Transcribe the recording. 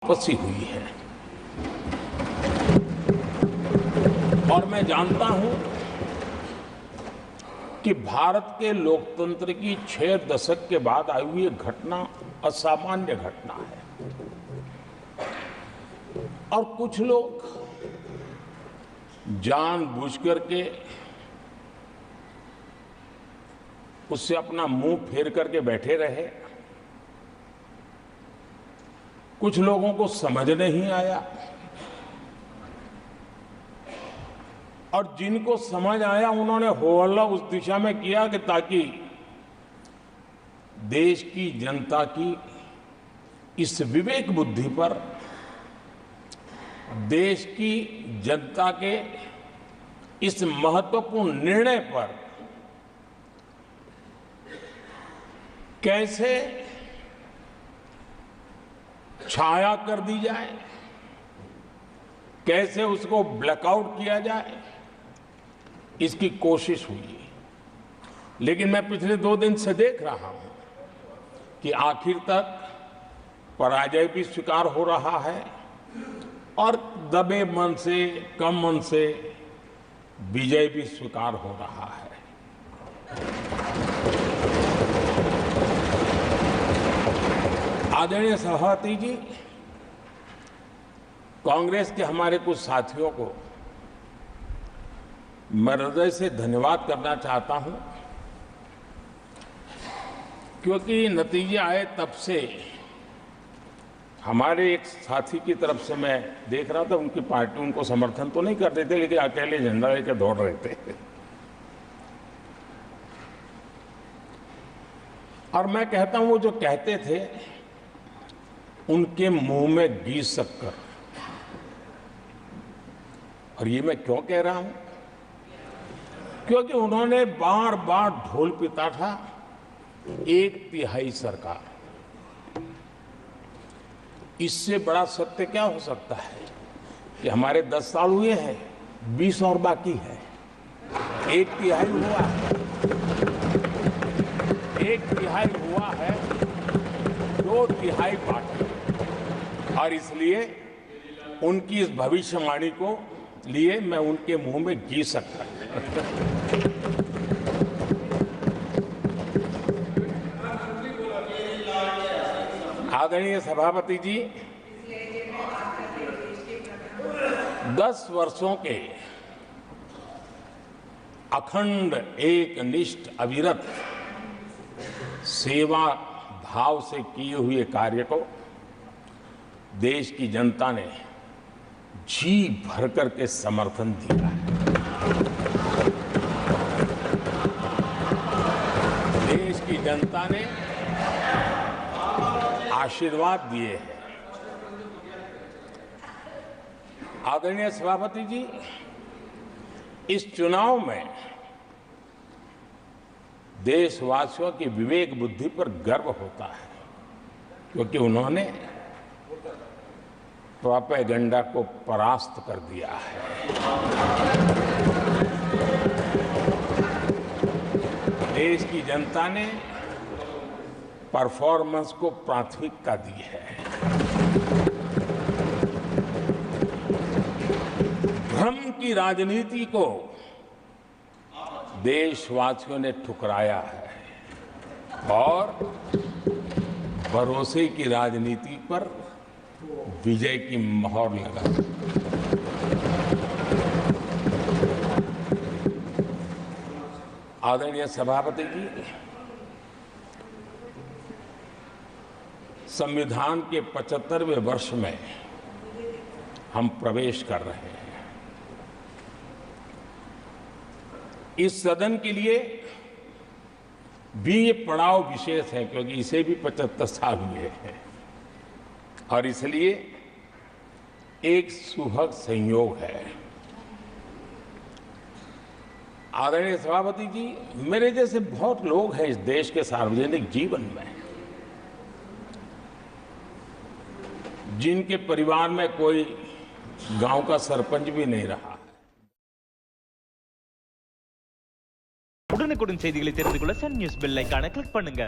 वापसी हुई है और मैं जानता हूं कि भारत के लोकतंत्र की 6 दशक के बाद आई हुई घटना असामान्य घटना है और कुछ लोग जानबूझकर के उससे अपना मुंह फेर करके बैठे रहे। कुछ लोगों को समझ नहीं आया और जिनको समझ आया उन्होंने हो हल्ला उस दिशा में किया कि ताकि देश की जनता की इस विवेक बुद्धि पर, देश की जनता के इस महत्वपूर्ण निर्णय पर कैसे छाया कर दी जाए, कैसे उसको ब्लैकआउट किया जाए, इसकी कोशिश हुई। लेकिन मैं पिछले 2 दिन से देख रहा हूं कि आखिर तक पराजय भी स्वीकार हो रहा है और दबे मन से, कम मन से विजय भी स्वीकार हो रहा है। आदरणीय सभापति जी, कांग्रेस के हमारे कुछ साथियों को मैं हृदय से धन्यवाद करना चाहता हूं, क्योंकि नतीजे आए तब से हमारे एक साथी की तरफ से मैं देख रहा था, उनकी पार्टी उनको समर्थन तो नहीं कर रहे थे, लेकिन अकेले झंडा लेकर दौड़ रहे थे। और मैं कहता हूं, वो जो कहते थे उनके मुंह में घी शक्कर। और ये मैं क्यों कह रहा हूं? क्योंकि उन्होंने बार बार ढोल पीटा था 1/3 सरकार। इससे बड़ा सत्य क्या हो सकता है कि हमारे 10 साल हुए हैं, 20 और बाकी है। 1/3 हुआ है, 1/3 हुआ है, 2/3 बाकी। और इसलिए उनकी इस भविष्यवाणी को लिए मैं उनके मुंह में घी सकता आदरणीय सभापति जी, 10 वर्षों के अखंड, एकनिष्ठ, अविरत सेवा भाव से किए हुए कार्य को देश की जनता ने जी भर करके समर्थन दिया है। देश की जनता ने आशीर्वाद दिए हैं। आदरणीय सभापति जी, इस चुनाव में देशवासियों की विवेक बुद्धि पर गर्व होता है, क्योंकि उन्होंने प्रोपेगेंडा को परास्त कर दिया है। देश की जनता ने परफॉर्मेंस को प्राथमिकता दी है। भ्रम की राजनीति को देशवासियों ने ठुकराया है और भरोसे की राजनीति पर विजय की मोहर लगा। आदरणीय सभापति जी, संविधान के 75वें वर्ष में हम प्रवेश कर रहे हैं। इस सदन के लिए भी ये पड़ाव विशेष है, क्योंकि इसे भी 75 साल हुए हैं और इसलिए एक सुभग संयोग है। आदरणीय सभापति जी, मेरे जैसे बहुत लोग हैं इस देश के सार्वजनिक जीवन में, जिनके परिवार में कोई गांव का सरपंच भी नहीं रहा। உடனுக்குடன் செய்திகளை தெரிந்து கொள்ள சன் நியூஸ் பெல் ஐகானை கிளிக் பண்ணுங்க।